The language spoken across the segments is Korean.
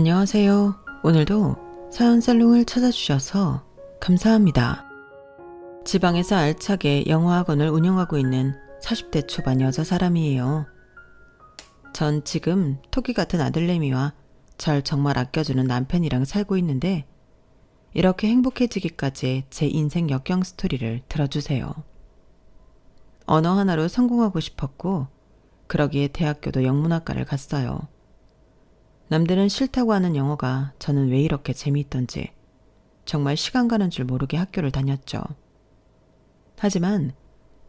안녕하세요. 오늘도 사연살롱을 찾아주셔서 감사합니다. 지방에서 알차게 영어학원을 운영하고 있는 40대 초반 여자 사람이에요. 전 지금 토끼 같은 아들내미와 절 정말 아껴주는 남편이랑 살고 있는데 이렇게 행복해지기까지 제 인생 역경 스토리를 들어주세요. 언어 하나로 성공하고 싶었고 그러기에 대학교도 영문학과를 갔어요. 남들은 싫다고 하는 영어가 저는 왜 이렇게 재미있던지 정말 시간 가는 줄 모르게 학교를 다녔죠. 하지만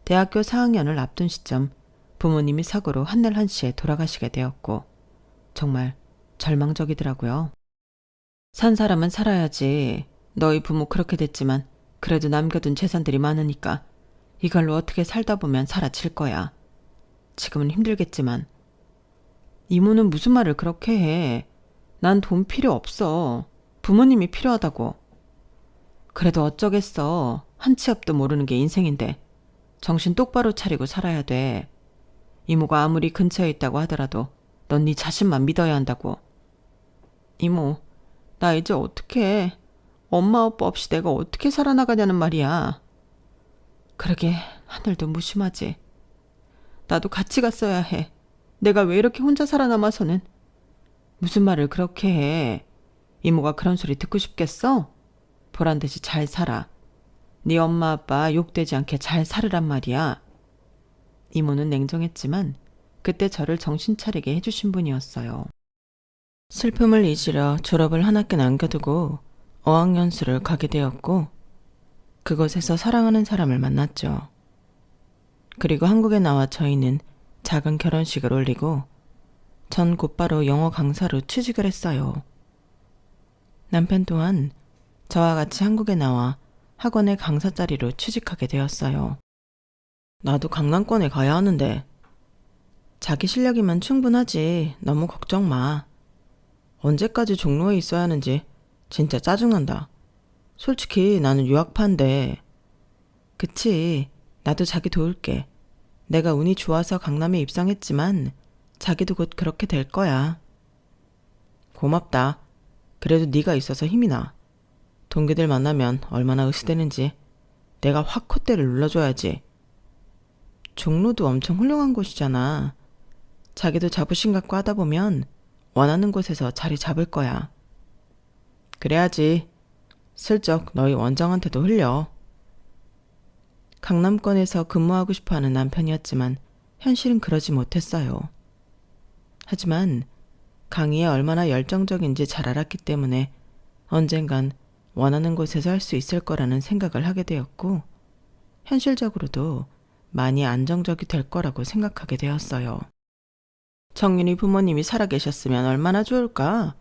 대학교 4학년을 앞둔 시점 부모님이 사고로 한날 한시에 돌아가시게 되었고 정말 절망적이더라고요. 산 사람은 살아야지. 너희 부모 그렇게 됐지만 그래도 남겨둔 재산들이 많으니까 이걸로 어떻게 살다 보면 사라질 거야. 지금은 힘들겠지만 이모는 무슨 말을 그렇게 해. 난 돈 필요 없어. 부모님이 필요하다고. 그래도 어쩌겠어. 한 치 앞도 모르는 게 인생인데 정신 똑바로 차리고 살아야 돼. 이모가 아무리 근처에 있다고 하더라도 넌 네 자신만 믿어야 한다고. 이모, 나 이제 어떡해. 엄마 아빠 없이 내가 어떻게 살아나가냐는 말이야. 그러게 하늘도 무심하지. 나도 같이 갔어야 해. 내가 왜 이렇게 혼자 살아남아서는. 무슨 말을 그렇게 해. 이모가 그런 소리 듣고 싶겠어? 보란듯이 잘 살아. 네 엄마 아빠 욕되지 않게 잘 살으란 말이야. 이모는 냉정했지만 그때 저를 정신 차리게 해주신 분이었어요. 슬픔을 잊으려 졸업을 한 학기 남겨두고 어학연수를 가게 되었고 그곳에서 사랑하는 사람을 만났죠. 그리고 한국에 나와 저희는 작은 결혼식을 올리고 전 곧바로 영어 강사로 취직을 했어요. 남편 또한 저와 같이 한국에 나와 학원의 강사 자리로 취직하게 되었어요. 나도 강남권에 가야 하는데. 자기 실력이면 충분하지. 너무 걱정 마. 언제까지 종로에 있어야 하는지 진짜 짜증난다. 솔직히 나는 유학파인데. 그치, 나도 자기 도울게. 내가 운이 좋아서 강남에 입성했지만 자기도 곧 그렇게 될 거야. 고맙다. 그래도 네가 있어서 힘이 나. 동기들 만나면 얼마나 으스대는지 내가 확 콧대를 눌러줘야지. 종로도 엄청 훌륭한 곳이잖아. 자기도 자부심 갖고 하다 보면 원하는 곳에서 자리 잡을 거야. 그래야지. 슬쩍 너희 원장한테도 흘려. 강남권에서 근무하고 싶어하는 남편이었지만 현실은 그러지 못했어요. 하지만 강희에 얼마나 열정적인지 잘 알았기 때문에 언젠간 원하는 곳에서 할 수 있을 거라는 생각을 하게 되었고 현실적으로도 많이 안정적이 될 거라고 생각하게 되었어요. 정윤이 부모님이 살아계셨으면 얼마나 좋을까?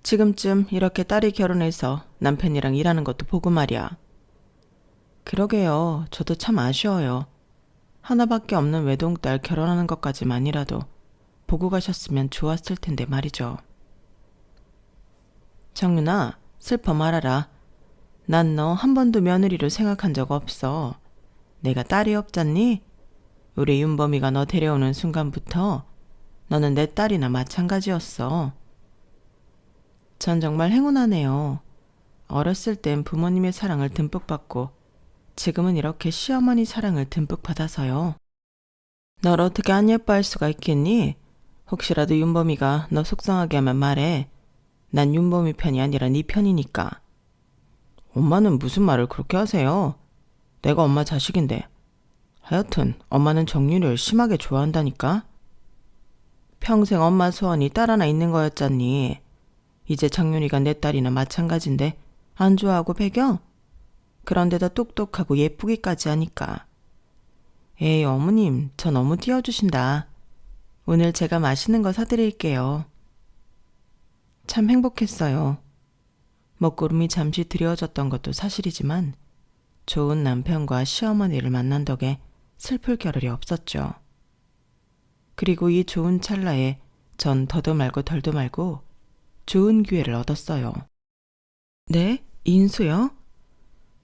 지금쯤 이렇게 딸이 결혼해서 남편이랑 일하는 것도 보고 말이야. 그러게요. 저도 참 아쉬워요. 하나밖에 없는 외동딸 결혼하는 것까지만이라도 보고 가셨으면 좋았을 텐데 말이죠. 정윤아, 슬퍼 말아라. 난 너 한 번도 며느리로 생각한 적 없어. 내가 딸이 없잖니? 우리 윤범이가 너 데려오는 순간부터 너는 내 딸이나 마찬가지였어. 전 정말 행운하네요. 어렸을 땐 부모님의 사랑을 듬뿍 받고 지금은 이렇게 시어머니 사랑을 듬뿍 받아서요. 널 어떻게 안 예뻐할 수가 있겠니? 혹시라도 윤범이가 너 속상하게 하면 말해. 난 윤범이 편이 아니라 네 편이니까. 엄마는 무슨 말을 그렇게 하세요? 내가 엄마 자식인데. 하여튼 엄마는 정윤이를 심하게 좋아한다니까. 평생 엄마 소원이 딸 하나 있는 거였잖니. 이제 정윤이가 내 딸이나 마찬가지인데 안 좋아하고 배겨? 그런데다 똑똑하고 예쁘기까지 하니까. 에이 어머님, 저 너무 띄워주신다. 오늘 제가 맛있는 거 사드릴게요. 참 행복했어요. 먹구름이 잠시 드리워졌던 것도 사실이지만 좋은 남편과 시어머니를 만난 덕에 슬플 겨를이 없었죠. 그리고 이 좋은 찰나에 전 더도 말고 덜도 말고 좋은 기회를 얻었어요. 네? 인수요?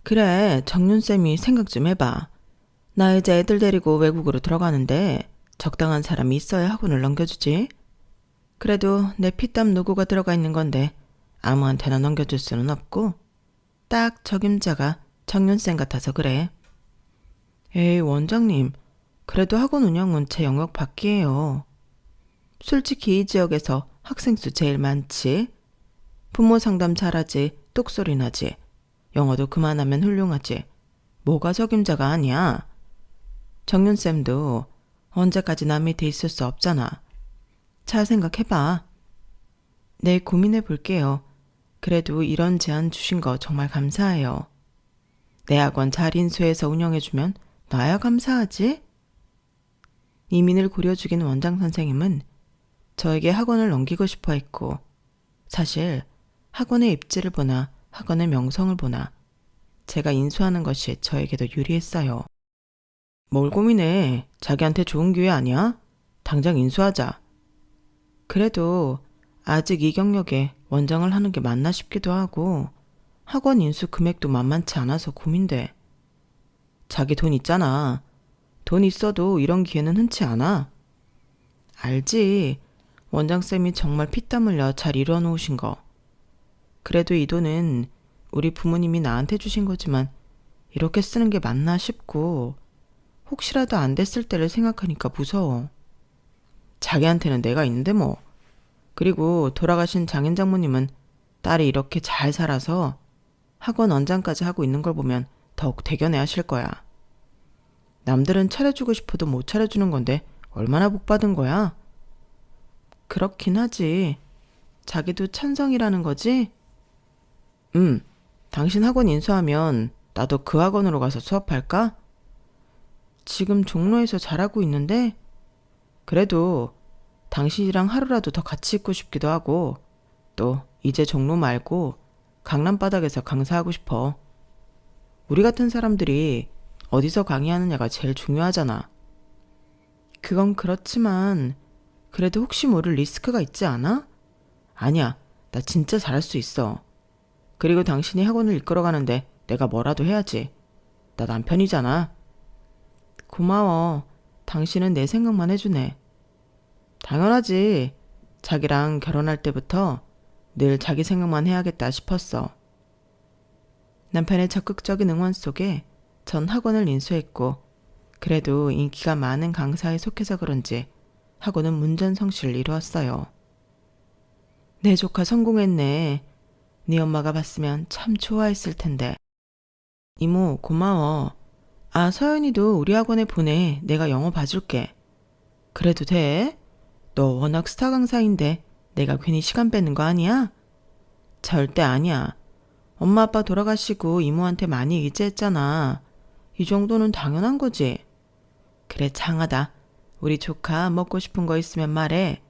그래, 정윤쌤이 생각 좀 해봐. 나 이제 애들 데리고 외국으로 들어가는데 적당한 사람이 있어야 학원을 넘겨주지. 그래도 내 피땀 노고가 들어가 있는 건데 아무한테나 넘겨줄 수는 없고 딱 적임자가 정윤쌤 같아서 그래. 에이 원장님, 그래도 학원 운영은 제 영역 밖이에요. 솔직히 이 지역에서 학생 수 제일 많지. 부모 상담 잘하지, 똑소리 나지. 영어도 그만하면 훌륭하지. 뭐가 적임자가 아니야. 정윤쌤도 언제까지 남 밑에 있을 수 없잖아. 잘 생각해봐. 네, 고민해 볼게요. 그래도 이런 제안 주신 거 정말 감사해요. 내 학원 잘 인수해서 운영해주면 나야 감사하지? 이민을 고려 죽인 원장 선생님은 저에게 학원을 넘기고 싶어 했고, 사실 학원의 입지를 보나 학원의 명성을 보나 제가 인수하는 것이 저에게도 유리했어요. 뭘 고민해? 자기한테 좋은 기회 아니야? 당장 인수하자. 그래도 아직 이 경력에 원장을 하는 게 맞나 싶기도 하고 학원 인수 금액도 만만치 않아서 고민돼. 자기 돈 있잖아. 돈 있어도 이런 기회는 흔치 않아. 알지. 원장쌤이 정말 피땀 흘려 잘 이뤄 놓으신 거. 그래도 이 돈은 우리 부모님이 나한테 주신 거지만 이렇게 쓰는 게 맞나 싶고 혹시라도 안 됐을 때를 생각하니까 무서워. 자기한테는 내가 있는데 뭐. 그리고 돌아가신 장인 장모님은 딸이 이렇게 잘 살아서 학원 원장까지 하고 있는 걸 보면 더욱 대견해 하실 거야. 남들은 차려주고 싶어도 못 차려주는 건데 얼마나 복 받은 거야? 그렇긴 하지. 자기도 찬성이라는 거지? 당신 학원 인수하면 나도 그 학원으로 가서 수업할까? 지금 종로에서 잘하고 있는데 그래도 당신이랑 하루라도 더 같이 있고 싶기도 하고 또 이제 종로 말고 강남 바닥에서 강사하고 싶어. 우리 같은 사람들이 어디서 강의하느냐가 제일 중요하잖아. 그건 그렇지만 그래도 혹시 모를 리스크가 있지 않아? 아니야, 나 진짜 잘할 수 있어. 그리고 당신이 학원을 이끌어가는데 내가 뭐라도 해야지. 나 남편이잖아. 고마워. 당신은 내 생각만 해주네. 당연하지. 자기랑 결혼할 때부터 늘 자기 생각만 해야겠다 싶었어. 남편의 적극적인 응원 속에 전 학원을 인수했고 그래도 인기가 많은 강사에 속해서 그런지 학원은 문전성시를 이루었어요. 내 조카 성공했네. 네 엄마가 봤으면 참 좋아했을 텐데. 이모 고마워. 아 서연이도 우리 학원에 보내. 내가 영어 봐줄게. 그래도 돼? 너 워낙 스타 강사인데 내가 괜히 시간 뺏는 거 아니야? 절대 아니야. 엄마 아빠 돌아가시고 이모한테 많이 의지했잖아. 이 정도는 당연한 거지. 그래 장하다. 우리 조카 먹고 싶은 거 있으면 말해.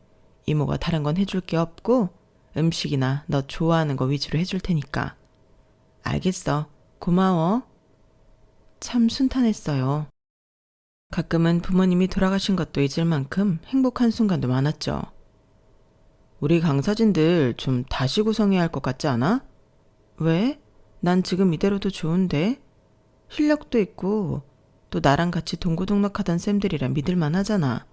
이모가 다른 건 해줄 게 없고 음식이나 너 좋아하는 거 위주로 해줄 테니까. 알겠어. 고마워. 참 순탄했어요. 가끔은 부모님이 돌아가신 것도 잊을 만큼 행복한 순간도 많았죠. 우리 강사진들 좀 다시 구성해야 할 것 같지 않아? 왜? 난 지금 이대로도 좋은데? 실력도 있고 또 나랑 같이 동고동락하던 쌤들이라 믿을만 하잖아.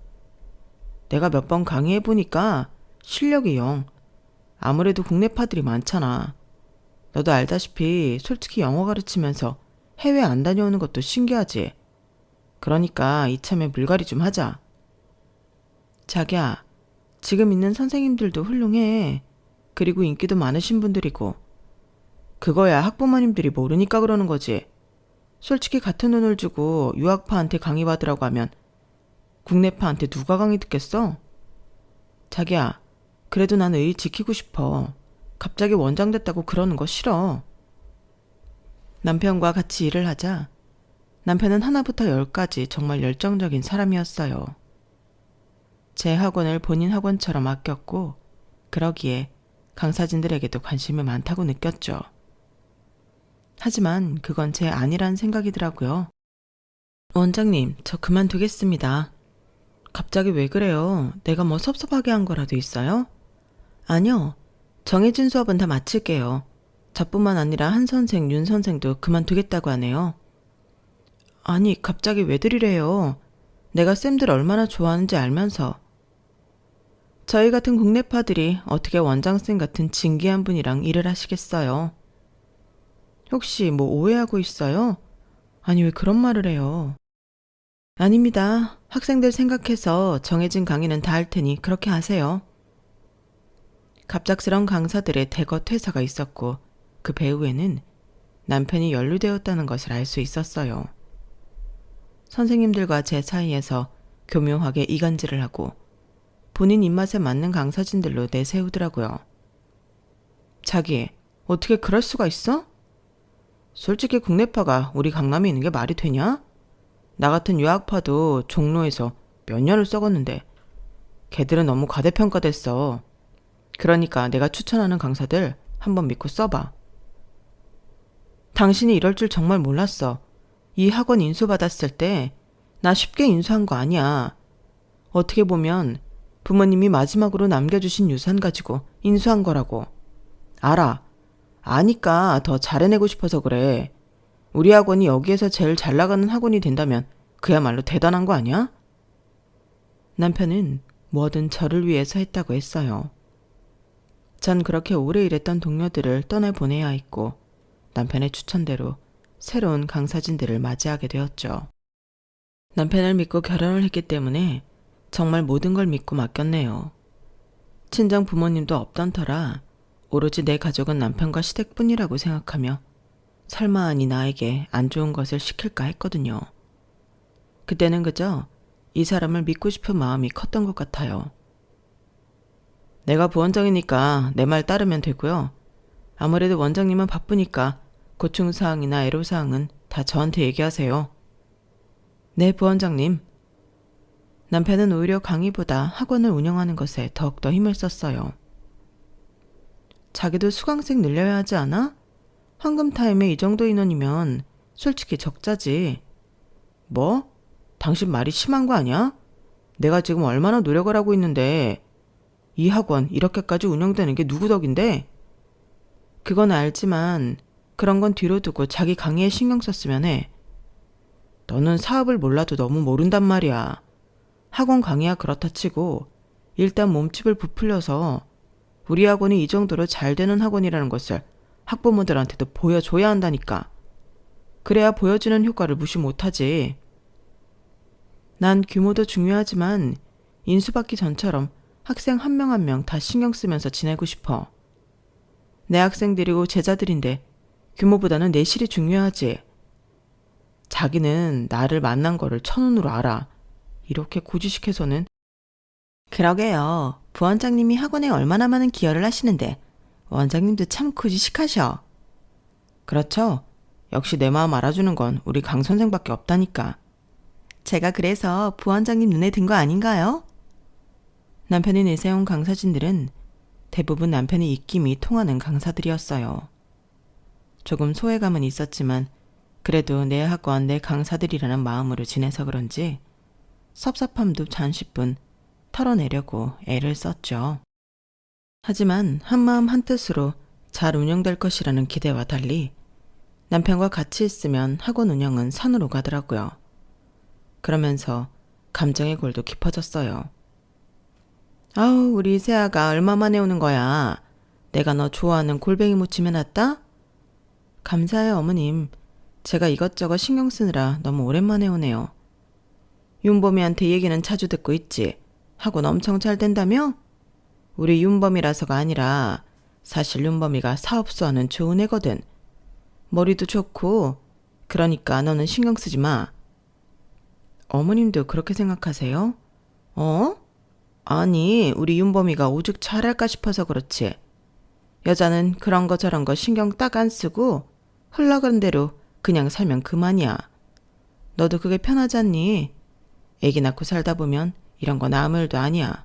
내가 몇 번 강의해보니까 실력이 영. 아무래도 국내파들이 많잖아. 너도 알다시피 솔직히 영어 가르치면서 해외 안 다녀오는 것도 신기하지. 그러니까 이참에 물갈이 좀 하자. 자기야, 지금 있는 선생님들도 훌륭해. 그리고 인기도 많으신 분들이고. 그거야 학부모님들이 모르니까 그러는 거지. 솔직히 같은 돈을 주고 유학파한테 강의 받으라고 하면 국내파한테 누가 강의 듣겠어? 자기야, 그래도 난 의 지키고 싶어. 갑자기 원장 됐다고 그러는 거 싫어. 남편과 같이 일을 하자 남편은 하나부터 10까지 정말 열정적인 사람이었어요. 제 학원을 본인 학원처럼 아꼈고 그러기에 강사진들에게도 관심이 많다고 느꼈죠. 하지만 그건 제 아니란 생각이더라고요. 원장님, 저 그만두겠습니다. 갑자기 왜 그래요? 내가 뭐 섭섭하게 한 거라도 있어요? 아니요. 정해진 수업은 다 마칠게요. 저뿐만 아니라 한 선생, 윤 선생도 그만두겠다고 하네요. 아니, 갑자기 왜 들이래요? 내가 쌤들 얼마나 좋아하는지 알면서. 저희 같은 국내파들이 어떻게 원장쌤 같은 진기한 분이랑 일을 하시겠어요? 혹시 뭐 오해하고 있어요? 아니 왜 그런 말을 해요? 아닙니다. 학생들 생각해서 정해진 강의는 다 할 테니 그렇게 하세요. 갑작스런 강사들의 대거 퇴사가 있었고 그 배후에는 남편이 연루되었다는 것을 알 수 있었어요. 선생님들과 제 사이에서 교묘하게 이간질을 하고 본인 입맛에 맞는 강사진들로 내세우더라고요. 자기, 어떻게 그럴 수가 있어? 솔직히 국내파가 우리 강남에 있는 게 말이 되냐? 나 같은 유학파도 종로에서 몇 년을 썩었는데 걔들은 너무 과대평가됐어. 그러니까 내가 추천하는 강사들 한번 믿고 써봐. 당신이 이럴 줄 정말 몰랐어. 이 학원 인수받았을 때 나 쉽게 인수한 거 아니야. 어떻게 보면 부모님이 마지막으로 남겨주신 유산 가지고 인수한 거라고. 알아. 아니까 더 잘해내고 싶어서 그래. 우리 학원이 여기에서 제일 잘 나가는 학원이 된다면 그야말로 대단한 거 아니야? 남편은 뭐든 저를 위해서 했다고 했어요. 전 그렇게 오래 일했던 동료들을 떠나보내야 했고 남편의 추천대로 새로운 강사진들을 맞이하게 되었죠. 남편을 믿고 결혼을 했기 때문에 정말 모든 걸 믿고 맡겼네요. 친정 부모님도 없던 터라 오로지 내 가족은 남편과 시댁뿐이라고 생각하며 설마하니 나에게 안 좋은 것을 시킬까 했거든요. 그때는 그저 이 사람을 믿고 싶은 마음이 컸던 것 같아요. 내가 부원장이니까 내 말 따르면 되고요. 아무래도 원장님은 바쁘니까 고충사항이나 애로사항은 다 저한테 얘기하세요. 네, 부원장님. 남편은 오히려 강의보다 학원을 운영하는 것에 더욱더 힘을 썼어요. 자기도 수강생 늘려야 하지 않아? 황금타임에 이 정도 인원이면 솔직히 적자지. 뭐? 당신 말이 심한 거 아니야? 내가 지금 얼마나 노력을 하고 있는데 이 학원 이렇게까지 운영되는 게 누구 덕인데? 그건 알지만 그런 건 뒤로 두고 자기 강의에 신경 썼으면 해. 너는 사업을 몰라도 너무 모른단 말이야. 학원 강의야 그렇다 치고 일단 몸집을 부풀려서 우리 학원이 이 정도로 잘 되는 학원이라는 것을 학부모들한테도 보여줘야 한다니까. 그래야 보여주는 효과를 무시 못하지. 난 규모도 중요하지만 인수받기 전처럼 학생 한 명 한 명 다 신경 쓰면서 지내고 싶어. 내 학생들이고 제자들인데 규모보다는 내실이 중요하지. 자기는 나를 만난 거를 천운으로 알아. 이렇게 고지식해서는. 그러게요. 부원장님이 학원에 얼마나 많은 기여를 하시는데 원장님도 참 고지식하셔. 그렇죠. 역시 내 마음 알아주는 건 우리 강 선생밖에 없다니까. 제가 그래서 부원장님 눈에 든 거 아닌가요? 남편이 내세운 강사진들은 대부분 남편의 입김이 통하는 강사들이었어요. 조금 소외감은 있었지만 그래도 내 학원, 내 강사들이라는 마음으로 지내서 그런지 섭섭함도 잠시뿐 털어내려고 애를 썼죠. 하지만 한마음 한뜻으로 잘 운영될 것이라는 기대와 달리 남편과 같이 있으면 학원 운영은 산으로 가더라고요. 그러면서 감정의 골도 깊어졌어요. 아우, 우리 세아가 얼마 만에 오는 거야. 내가 너 좋아하는 골뱅이 무침 해놨다? 감사해요, 어머님. 제가 이것저것 신경 쓰느라 너무 오랜만에 오네요. 윤범이한테 얘기는 자주 듣고 있지. 학원 엄청 잘 된다며? 우리 윤범이라서가 아니라 사실 윤범이가 사업소하는 좋은 애거든. 머리도 좋고 그러니까 너는 신경 쓰지 마. 어머님도 그렇게 생각하세요? 아니, 우리 윤범이가 오죽 잘할까 싶어서 그렇지. 여자는 그런 거 저런 거 신경 딱 안 쓰고 흘러간 대로 그냥 살면 그만이야. 너도 그게 편하지 않니? 애기 낳고 살다 보면 이런 건 아무 일도 아니야.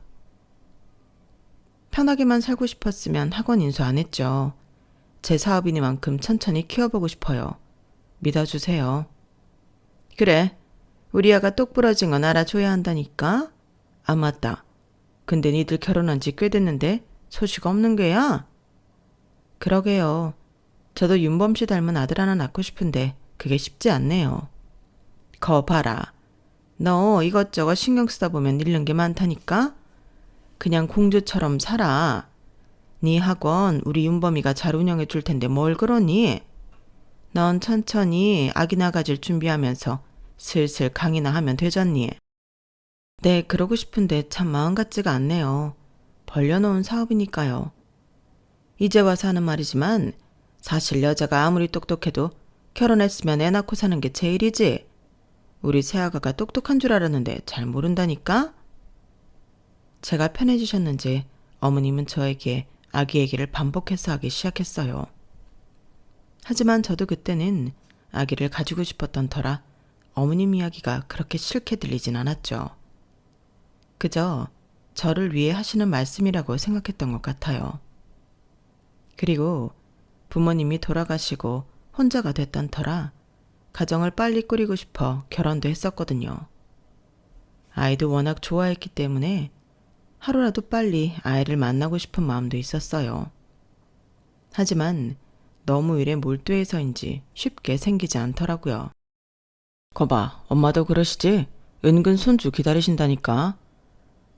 편하게만 살고 싶었으면 학원 인수 안 했죠. 제 사업이니만큼 천천히 키워보고 싶어요. 믿어주세요. 그래, 우리 아가 똑부러진 건 알아줘야 한다니까. 아, 맞다. 근데 니들 결혼한 지 꽤 됐는데 소식 없는 게야? 그러게요. 저도 윤범 씨 닮은 아들 하나 낳고 싶은데 그게 쉽지 않네요. 거 봐라. 너 이것저것 신경 쓰다 보면 잃는 게 많다니까? 그냥 공주처럼 살아. 네 학원 우리 윤범이가 잘 운영해 줄 텐데 뭘 그러니? 넌 천천히 아기나 가질 준비하면서 슬슬 강의나 하면 되잖니. 네, 그러고 싶은데 참 마음 같지가 않네요. 벌려놓은 사업이니까요. 이제 와서 하는 말이지만 사실 여자가 아무리 똑똑해도 결혼했으면 애 낳고 사는 게 제일이지. 우리 새아가가 똑똑한 줄 알았는데 잘 모른다니까? 제가 편해지셨는지 어머님은 저에게 아기 얘기를 반복해서 하기 시작했어요. 하지만 저도 그때는 아기를 가지고 싶었던 터라 어머님 이야기가 그렇게 싫게 들리진 않았죠. 그저 저를 위해 하시는 말씀이라고 생각했던 것 같아요. 그리고 부모님이 돌아가시고 혼자가 됐던 터라 가정을 빨리 꾸리고 싶어 결혼도 했었거든요. 아이도 워낙 좋아했기 때문에 하루라도 빨리 아이를 만나고 싶은 마음도 있었어요. 하지만 너무 일에 몰두해서인지 쉽게 생기지 않더라고요. 거봐, 엄마도 그러시지? 은근 손주 기다리신다니까.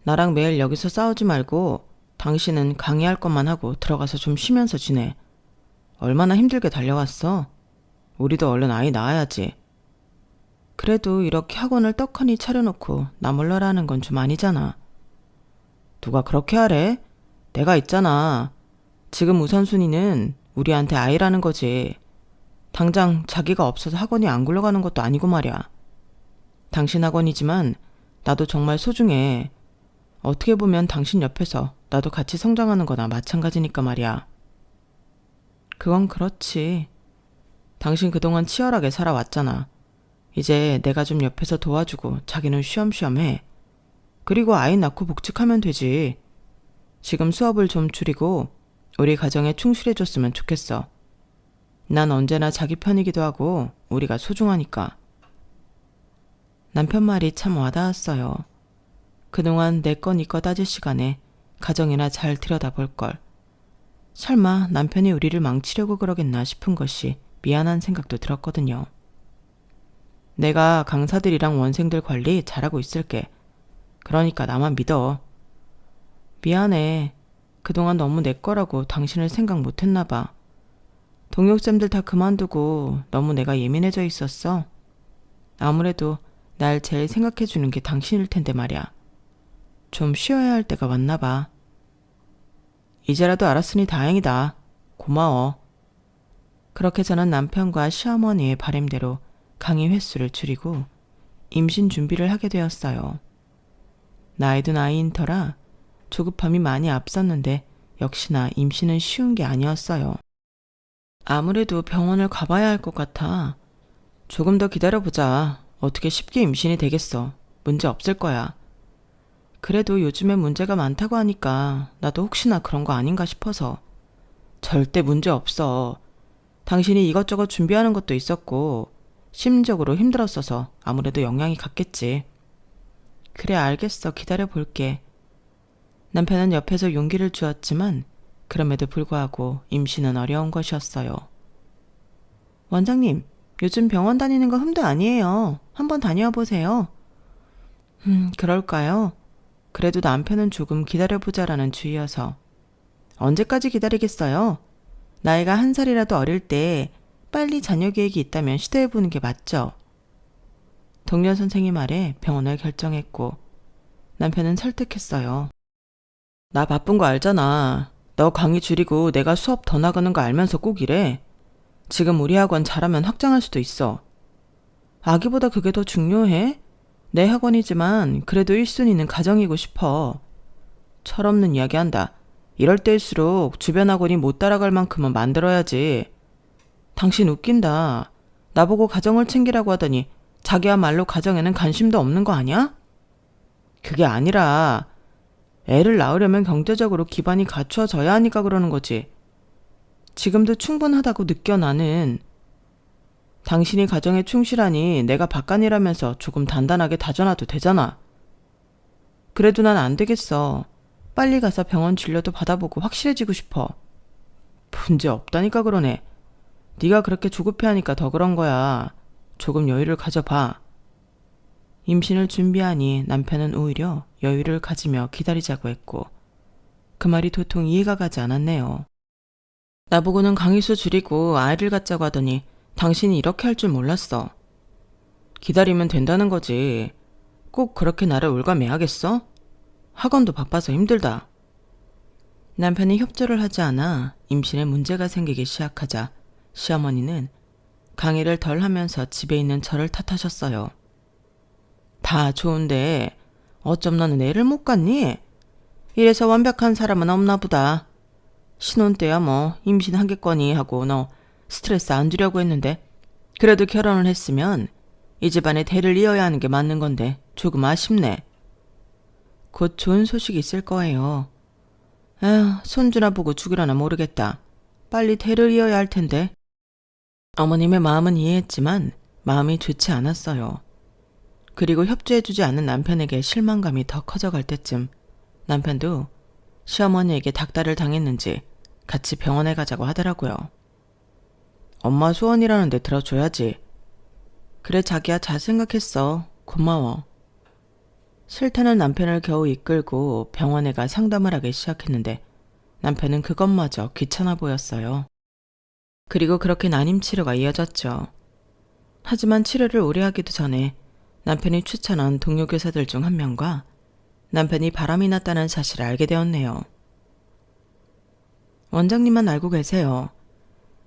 나랑 매일 여기서 싸우지 말고 당신은 강의할 것만 하고 들어가서 좀 쉬면서 지내. 얼마나 힘들게 달려왔어. 우리도 얼른 아이 낳아야지. 그래도 이렇게 학원을 떡하니 차려놓고 나 몰라라 하는 건 좀 아니잖아. 누가 그렇게 하래? 내가 있잖아. 지금 우선순위는 우리한테 아이라는 거지. 당장 자기가 없어서 학원이 안 굴러가는 것도 아니고 말이야. 당신 학원이지만 나도 정말 소중해. 어떻게 보면 당신 옆에서 나도 같이 성장하는 거나 마찬가지니까 말이야. 그건 그렇지. 당신 그동안 치열하게 살아왔잖아. 이제 내가 좀 옆에서 도와주고 자기는 쉬엄쉬엄 해. 그리고 아이 낳고 복직하면 되지. 지금 수업을 좀 줄이고 우리 가정에 충실해줬으면 좋겠어. 난 언제나 자기 편이기도 하고 우리가 소중하니까. 남편 말이 참 와닿았어요. 그동안 내 거 니 거 따질 시간에 가정이나 잘 들여다볼 걸. 설마 남편이 우리를 망치려고 그러겠나 싶은 것이 미안한 생각도 들었거든요. 내가 강사들이랑 원생들 관리 잘하고 있을게. 그러니까 나만 믿어. 미안해. 그동안 너무 내 거라고 당신을 생각 못했나 봐. 동역쌤들 다 그만두고 너무 내가 예민해져 있었어. 아무래도 날 제일 생각해주는 게 당신일 텐데 말이야. 좀 쉬어야 할 때가 왔나 봐. 이제라도 알았으니 다행이다. 고마워. 그렇게 저는 남편과 시어머니의 바람대로 강의 횟수를 줄이고 임신 준비를 하게 되었어요. 나이도 나이인 터라 조급함이 많이 앞섰는데 역시나 임신은 쉬운 게 아니었어요. 아무래도 병원을 가봐야 할 것 같아. 조금 더 기다려보자. 어떻게 쉽게 임신이 되겠어. 문제 없을 거야. 그래도 요즘에 문제가 많다고 하니까 나도 혹시나 그런 거 아닌가 싶어서. 절대 문제 없어. 당신이 이것저것 준비하는 것도 있었고 심리적으로 힘들었어서 아무래도 영향이 갔겠지. 그래, 알겠어. 기다려볼게. 남편은 옆에서 용기를 주었지만 그럼에도 불구하고 임신은 어려운 것이었어요. 원장님, 요즘 병원 다니는 거 흠도 아니에요. 한번 다녀와 보세요. 그럴까요? 그래도 남편은 조금 기다려보자라는 주의여서. 언제까지 기다리겠어요? 나이가 1살이라도 어릴 때 빨리 자녀 계획이 있다면 시도해보는 게 맞죠? 동료 선생님 말에 병원을 결정했고 남편은 설득했어요. 나 바쁜 거 알잖아. 너 강의 줄이고 내가 수업 더 나가는 거 알면서 꼭 이래. 지금 우리 학원 잘하면 확장할 수도 있어. 아기보다 그게 더 중요해? 내 학원이지만 그래도 1순위는 가정이고 싶어. 철없는 이야기 한다. 이럴 때일수록 주변 학원이 못 따라갈 만큼은 만들어야지. 당신 웃긴다. 나보고 가정을 챙기라고 하더니 자기야말로 가정에는 관심도 없는 거 아니야? 그게 아니라 애를 낳으려면 경제적으로 기반이 갖추어져야 하니까 그러는 거지. 지금도 충분하다고 느껴 나는. 당신이 가정에 충실하니 내가 바깥일하면서 조금 단단하게 다져놔도 되잖아. 그래도 난 안 되겠어. 빨리 가서 병원 진료도 받아보고 확실해지고 싶어. 문제 없다니까 그러네. 네가 그렇게 조급해하니까 더 그런 거야. 조금 여유를 가져봐. 임신을 준비하니 남편은 오히려 여유를 가지며 기다리자고 했고 그 말이 도통 이해가 가지 않았네요. 나보고는 강의수 줄이고 아이를 갖자고 하더니 당신이 이렇게 할 줄 몰랐어. 기다리면 된다는 거지. 꼭 그렇게 나를 올가매야겠어? 학원도 바빠서 힘들다. 남편이 협조를 하지 않아 임신에 문제가 생기기 시작하자 시어머니는 강의를 덜 하면서 집에 있는 저를 탓하셨어요. 다 좋은데 어쩜 너는 애를 못 갖니? 이래서 완벽한 사람은 없나 보다. 신혼 때야 뭐 임신하겠거니 하고 너 스트레스 안 주려고 했는데 그래도 결혼을 했으면 이 집안에 대를 이어야 하는 게 맞는 건데 조금 아쉽네. 곧 좋은 소식이 있을 거예요. 아휴, 손주나 보고 죽으려나 모르겠다. 빨리 대를 이어야 할 텐데. 어머님의 마음은 이해했지만 마음이 좋지 않았어요. 그리고 협조해주지 않은 남편에게 실망감이 더 커져갈 때쯤 남편도 시어머니에게 닥달을 당했는지 같이 병원에 가자고 하더라고요. 엄마 소원이라는데 들어줘야지. 그래 자기야 잘 생각했어. 고마워. 싫다는 남편을 겨우 이끌고 병원에 가 상담을 하기 시작했는데 남편은 그것마저 귀찮아 보였어요. 그리고 그렇게 난임 치료가 이어졌죠. 하지만 치료를 오래 하기도 전에 남편이 추천한 동료 교사들 중 한 명과 남편이 바람이 났다는 사실을 알게 되었네요. 원장님만 알고 계세요.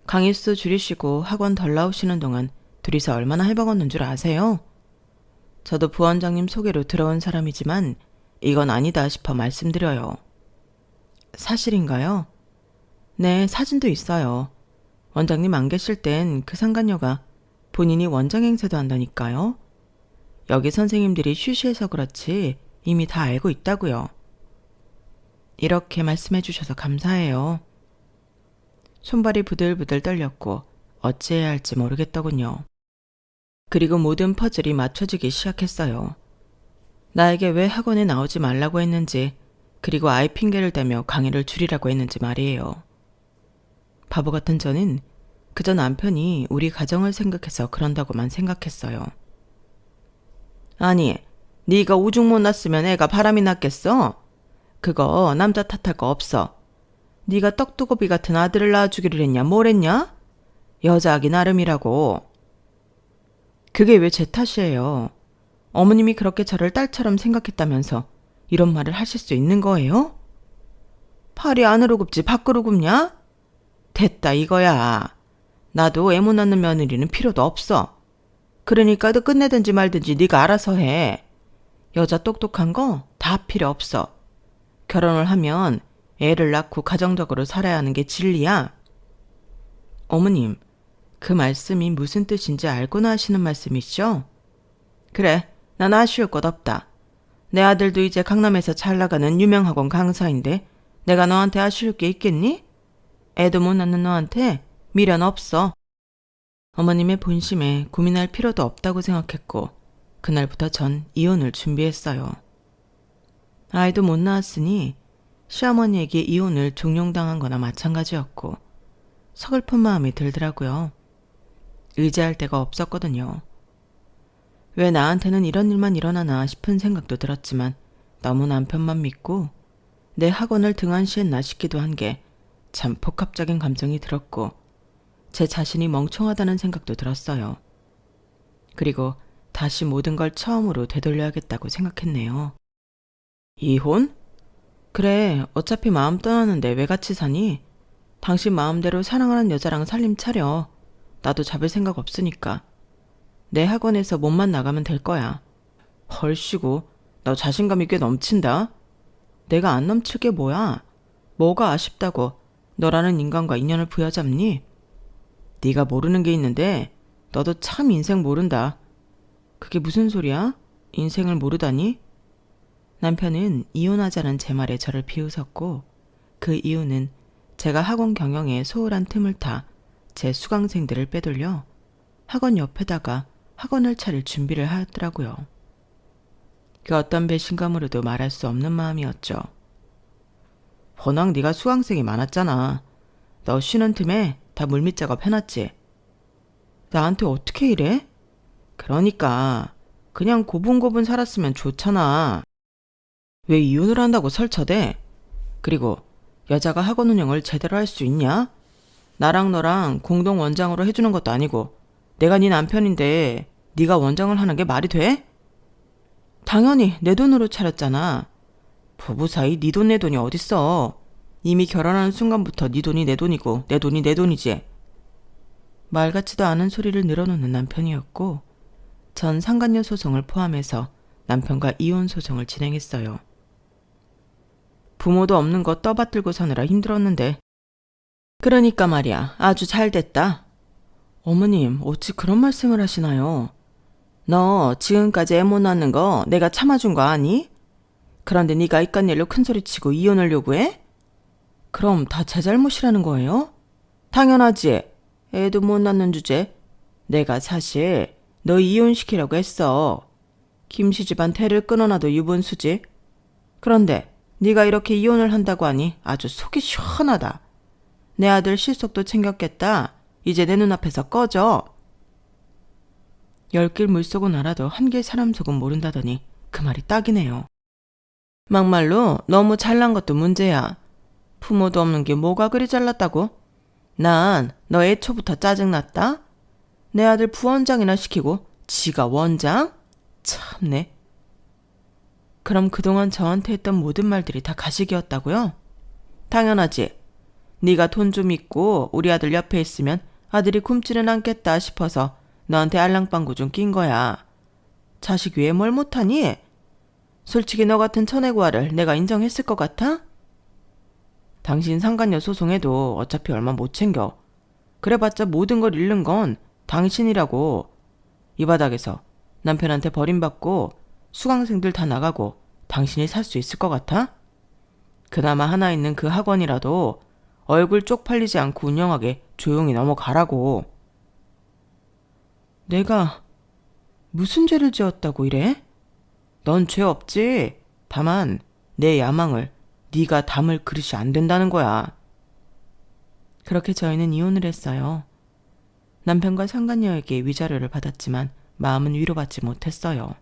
강의수 줄이시고 학원 덜 나오시는 동안 둘이서 얼마나 해먹었는 줄 아세요? 저도 부원장님 소개로 들어온 사람이지만 이건 아니다 싶어 말씀드려요. 사실인가요? 네, 사진도 있어요. 원장님 안 계실 땐 그 상간녀가 본인이 원장 행세도 한다니까요. 여기 선생님들이 쉬쉬해서 그렇지 이미 다 알고 있다고요. 이렇게 말씀해 주셔서 감사해요. 손발이 부들부들 떨렸고 어찌해야 할지 모르겠더군요. 그리고 모든 퍼즐이 맞춰지기 시작했어요. 나에게 왜 학원에 나오지 말라고 했는지, 그리고 아이 핑계를 대며 강의를 줄이라고 했는지 말이에요. 바보 같은 저는 그저 남편이 우리 가정을 생각해서 그런다고만 생각했어요. 아니, 네가 오죽 못 났으면 애가 바람이 났겠어? 그거 남자 탓할 거 없어. 네가 떡두고비 같은 아들을 낳아주기를 했냐 뭘 했냐? 여자하기 나름이라고. 그게 왜 제 탓이에요? 어머님이 그렇게 저를 딸처럼 생각했다면서 이런 말을 하실 수 있는 거예요? 팔이 안으로 굽지 밖으로 굽냐? 됐다 이거야. 나도 애 못 낳는 며느리는 필요도 없어. 그러니까 너 끝내든지 말든지 네가 알아서 해. 여자 똑똑한 거 다 필요 없어. 결혼을 하면 애를 낳고 가정적으로 살아야 하는 게 진리야. 어머님, 그 말씀이 무슨 뜻인지 알고나 하시는 말씀이시죠? 그래, 난 아쉬울 것 없다. 내 아들도 이제 강남에서 잘 나가는 유명 학원 강사인데 내가 너한테 아쉬울 게 있겠니? 애도 못 낳는 너한테 미련 없어. 어머님의 본심에 고민할 필요도 없다고 생각했고 그날부터 전 이혼을 준비했어요. 아이도 못 낳았으니 시어머니에게 이혼을 종용당한 거나 마찬가지였고 서글픈 마음이 들더라고요. 의지할 데가 없었거든요. 왜 나한테는 이런 일만 일어나나 싶은 생각도 들었지만 너무 남편만 믿고 내 학원을 등한시했나 싶기도 한 게 참 복합적인 감정이 들었고 제 자신이 멍청하다는 생각도 들었어요. 그리고 다시 모든 걸 처음으로 되돌려야겠다고 생각했네요. 이혼? 그래, 어차피 마음 떠나는데 왜 같이 사니? 당신 마음대로 사랑하는 여자랑 살림 차려. 나도 잡을 생각 없으니까. 내 학원에서 몸만 나가면 될 거야. 헐씨고, 너 자신감이 꽤 넘친다. 내가 안 넘칠 게 뭐야? 뭐가 아쉽다고 너라는 인간과 인연을 부여잡니? 네가 모르는 게 있는데 너도 참 인생 모른다. 그게 무슨 소리야? 인생을 모르다니? 남편은 이혼하자는 제 말에 저를 비웃었고 그 이유는 제가 학원 경영에 소홀한 틈을 타 제 수강생들을 빼돌려 학원 옆에다가 학원을 차릴 준비를 하였더라고요. 그 어떤 배신감으로도 말할 수 없는 마음이었죠. 워낙 네가 수강생이 많았잖아. 너 쉬는 틈에 다 물밑 작업 해놨지. 나한테 어떻게 이래? 그러니까 그냥 고분고분 살았으면 좋잖아. 왜 이혼을 한다고 설쳐대? 그리고 여자가 학원 운영을 제대로 할 수 있냐? 나랑 너랑 공동 원장으로 해주는 것도 아니고 내가 네 남편인데 네가 원장을 하는 게 말이 돼? 당연히 내 돈으로 차렸잖아. 부부 사이 네 돈 내 돈이 어딨어. 이미 결혼하는 순간부터 네 돈이 내 돈이고 내 돈이 내 돈이지. 말 같지도 않은 소리를 늘어놓는 남편이었고 전 상간녀 소송을 포함해서 남편과 이혼 소송을 진행했어요. 부모도 없는 거 떠받들고 사느라 힘들었는데. 그러니까 말이야, 아주 잘 됐다. 어머님, 어찌 그런 말씀을 하시나요? 너 지금까지 애 못 낳는 거 내가 참아준 거 아니? 그런데 네가 이깟 일로 큰소리치고 이혼을 요구해? 그럼 다 제 잘못이라는 거예요? 당연하지. 애도 못 낳는 주제. 내가 사실 너 이혼시키려고 했어. 김씨 집안 태를 끊어놔도 유분수지. 그런데 네가 이렇게 이혼을 한다고 하니 아주 속이 시원하다. 내 아들 실속도 챙겼겠다. 이제 내 눈앞에서 꺼져. 열길 물속은 알아도 한길 사람 속은 모른다더니 그 말이 딱이네요. 막말로 너무 잘난 것도 문제야. 부모도 없는 게 뭐가 그리 잘났다고? 난 너 애초부터 짜증났다. 내 아들 부원장이나 시키고 지가 원장? 참네. 그럼 그동안 저한테 했던 모든 말들이 다 가식이었다고요? 당연하지. 네가 돈 좀 있고 우리 아들 옆에 있으면 아들이 굶지는 않겠다 싶어서 너한테 알랑방구 좀 낀 거야. 자식 위에 뭘 못하니? 솔직히 너 같은 천혜고아를 내가 인정했을 것 같아? 당신 상간녀 소송해도 어차피 얼마 못 챙겨. 그래봤자 모든 걸 잃는 건 당신이라고. 이 바닥에서 남편한테 버림받고 수강생들 다 나가고 당신이 살 수 있을 것 같아? 그나마 하나 있는 그 학원이라도 얼굴 쪽팔리지 않고 운영하게 조용히 넘어가라고. 내가 무슨 죄를 지었다고 이래? 넌 죄 없지. 다만 내 야망을 네가 담을 그릇이 안 된다는 거야. 그렇게 저희는 이혼을 했어요. 남편과 상간녀에게 위자료를 받았지만 마음은 위로받지 못했어요.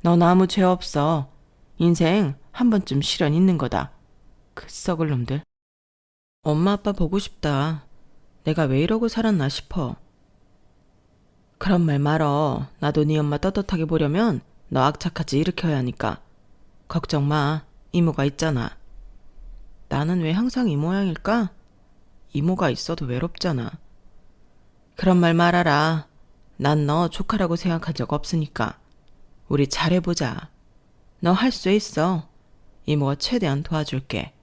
넌 아무 죄 없어. 인생 한 번쯤 시련 있는 거다. 그 썩을 놈들. 엄마 아빠 보고 싶다. 내가 왜 이러고 살았나 싶어. 그런 말 말어. 나도 네 엄마 떳떳하게 보려면 너 악착같이 일으켜야 하니까. 걱정 마. 이모가 있잖아. 나는 왜 항상 이 모양일까? 이모가 있어도 외롭잖아. 그런 말 말아라. 난 너 조카라고 생각한 적 없으니까. 우리 잘해보자. 너 할 수 있어. 이모가 최대한 도와줄게.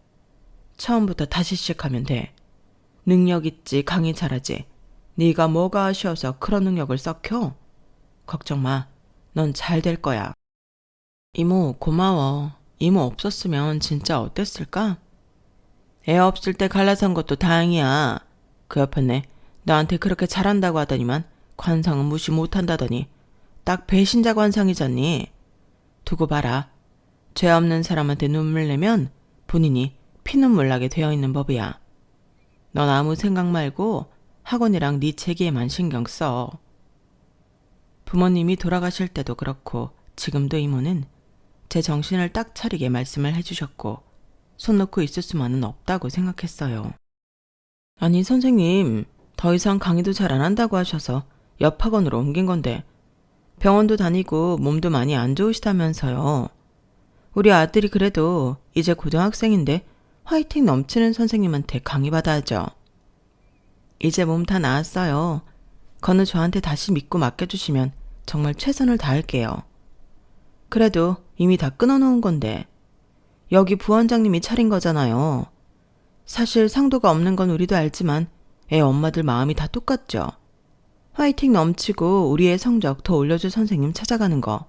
처음부터 다시 시작하면 돼. 능력 있지, 강의 잘하지. 네가 뭐가 아쉬워서 그런 능력을 썩혀? 걱정 마. 넌 잘 될 거야. 이모 고마워. 이모 없었으면 진짜 어땠을까? 애 없을 때 갈라선 것도 다행이야. 그 옆에네 나한테 그렇게 잘한다고 하더니만 관상은 무시 못한다더니 딱 배신자 관상이잖니. 두고 봐라. 죄 없는 사람한테 눈물 내면 본인이 피눈물 나게 되어 있는 법이야. 넌 아무 생각 말고 학원이랑 네 체계에만 신경 써. 부모님이 돌아가실 때도 그렇고 지금도 이모는 제 정신을 딱 차리게 말씀을 해주셨고 손 놓고 있을 수만은 없다고 생각했어요. 아니 선생님, 더 이상 강의도 잘 안 한다고 하셔서 옆 학원으로 옮긴 건데 병원도 다니고 몸도 많이 안 좋으시다면서요. 우리 아들이 그래도 이제 고등학생인데 화이팅 넘치는 선생님한테 강의 받아야죠. 이제 몸 다 나았어요. 건우 저한테 다시 믿고 맡겨주시면 정말 최선을 다할게요. 그래도 이미 다 끊어놓은 건데 여기 부원장님이 차린 거잖아요. 사실 상도가 없는 건 우리도 알지만 애 엄마들 마음이 다 똑같죠. 화이팅 넘치고 우리의 성적 더 올려줄 선생님 찾아가는 거.